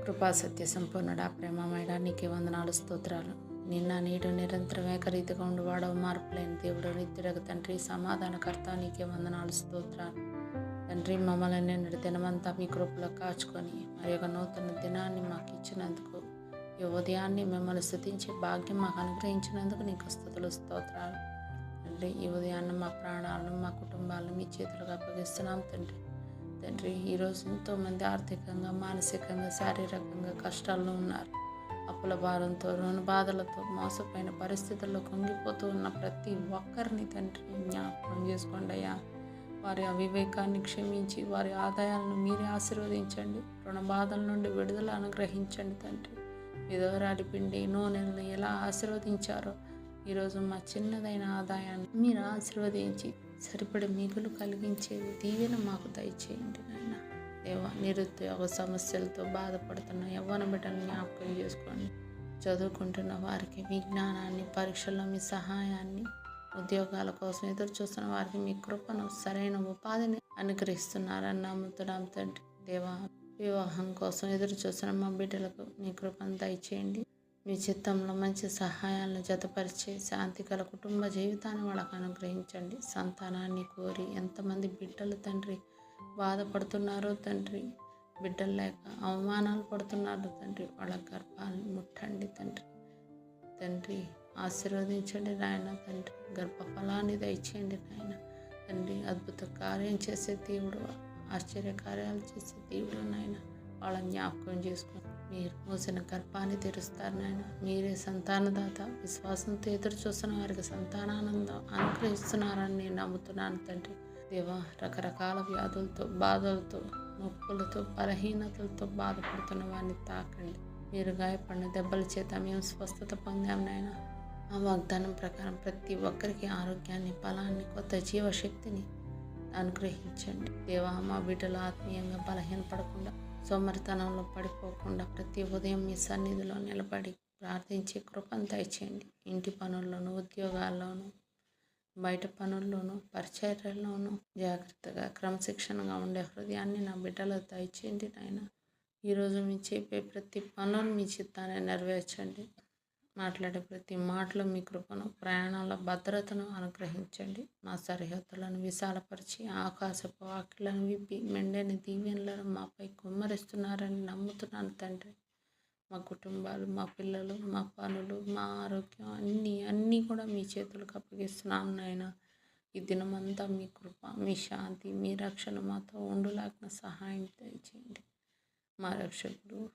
కృపా సత్య సంపూర్ణుడా, ప్రేమమేడా, నీకే వందనాలు, స్తోత్రాలు. నిన్న నేడు నిరంతరం ఏకరీతిగా ఉండువాడవు, మార్పులేని దేవుడు, నిత్యుడగు తండ్రి, సమాధానకర్త, నీకే వందనాలు, స్తోత్రాలు. తండ్రి, మమ్మల్ని నిన్నటి దినమంతా మీ కృపలో కాచుకొని మరి ఒక నూతన దినాన్ని మాకు ఇచ్చినందుకు, ఈ ఉదయాన్ని మిమ్మల్ని స్తుతించే భాగ్యం మాకు అనుగ్రహించినందుకు నీకు స్తుతులు, స్తోత్రాలు. తండ్రి, ఈ ఉదయాన్ని మా ప్రాణాలను, మా కుటుంబాలను మీ చేతులకు అప్పగిస్తున్నాం తండ్రి. తండ్రి, ఈరోజు ఎంతోమంది ఆర్థికంగా, మానసికంగా, శారీరకంగా కష్టాల్లో ఉన్నారు. అప్పుల భారంతో, రుణ బాధలతో, మోసపోయిన పరిస్థితుల్లో కుంగిపోతూ ఉన్న ప్రతి ఒక్కరిని తండ్రి జ్ఞాపకం చేసుకోండి అయ్యా. వారి అవివేకాన్ని క్షమించి వారి ఆదాయాలను మీరే ఆశీర్వదించండి. రుణ బాధల నుండి విడుదల అనుగ్రహించండి తండ్రి. విధవరాలి పిండి నూనెలను ఎలా ఆశీర్వదించారో ఈరోజు మా చిన్నదైన ఆదాయాన్ని మీరు ఆశీర్వదించి సరిపడి మిగులు కలిగించేది దీవెన మాకు దయచేయండి నాయన. దేవా, నిరుద్యోగ సమస్యలతో బాధపడుతున్న యవ్వన బిడ్డలను జ్ఞాపకం చేసుకోండి. చదువుకుంటున్న వారికి విజ్ఞానాన్ని, పరీక్షల్లో మీ సహాయాన్ని, ఉద్యోగాల కోసం ఎదురు చూస్తున్న వారికి మీ కృపను, సరైన ఉపాధిని అనుగ్రహిస్తున్నారని నమ్ముతున్నాం తండ్రి. దేవా, వివాహం కోసం ఎదురు చూస్తున్న మా బిడ్డలకు మీ కృపను దయచేయండి. మీ చిత్తంలో మంచి సహాయాలను జతపరిచే శాంతిగల కుటుంబ జీవితాన్ని వాళ్ళకు అనుగ్రహించండి. సంతానాన్ని కోరి ఎంతమంది బిడ్డలు తండ్రి బాధపడుతున్నారో తండ్రి, బిడ్డలు లేక అవమానాలు పడుతున్నారు తండ్రి, వాళ్ళ గర్భాలను ముట్టండి తండ్రి. తండ్రి, ఆశీర్వదించండి నాయన. తండ్రి, గర్భఫలాన్ని దయచేయండి నాయన. తండ్రి, అద్భుత కార్యం చేసే దేవుడు, ఆశ్చర్య కార్యాలు చేసే దేవుడు నాయన. వాళ్ళ జ్ఞాపకం చేసుకుని మీరు మూసిన గర్భాన్ని తెరుస్తారు నాయన. మీరే సంతానదాత. విశ్వాసంతో ఎదురు చూస్తున్న వారికి సంతానానందం అనుగ్రహిస్తున్నారని నేను నమ్ముతున్నాను తండ్రి. దేవా, రకరకాల వ్యాధులతో, బాధలతో, నొప్పులతో, బలహీనతలతో బాధపడుతున్న వారిని తాకండి. మీరు గాయపడిన దెబ్బల చేత మేము స్వస్థత పొందాం నాయన. ఆ వాగ్దానం ప్రకారం ప్రతి ఒక్కరికి ఆరోగ్యాన్ని, బలాన్ని, కొత్త జీవశక్తిని అనుగ్రహించండి. దేవా, మా బిడ్డలు ఆత్మీయంగా బలహీనపడకుండా, సోమరితనంలో పడిపోకుండా ప్రతి ఉదయం మీ సన్నిధిలో నిలబడి ప్రార్థించే కృపను దయచేయండి. ఇంటి పనుల్లోనూ, ఉద్యోగాల్లోనూ, బయట పనుల్లోనూ, పరిచర్యల్లోనూ జాగ్రత్తగా, క్రమశిక్షణగా ఉండే హృదయాన్ని నా బిడ్డలో దయచేయండి నాయన. ఈరోజు మీ చెప్పే ప్రతి పనులు మీ చిత్తాన్ని నెరవేర్చండి. మాట్లాడే ప్రతి మాటలో మీ కృపను, ప్రయాణాల భద్రతను అనుగ్రహించండి. మా సరిహద్దులను విశాలపరిచి ఆకాశపు వాకిళ్లను విప్పి మెండైన దీవెనలను మాపై కుమ్మరిస్తున్నారని నమ్ముతున్నాను తండ్రి. మా కుటుంబాలు, మా పిల్లలు, మా పనులు, మా ఆరోగ్యం అన్నీ కూడా మీ చేతులకు అప్పగిస్తున్నాను నాయన. ఈ దినమంతా మీ కృప, మీ శాంతి, మీ రక్షణ మాతో ఉండులాగిన సహాయం దయచేయండి. మా రక్షకుడు,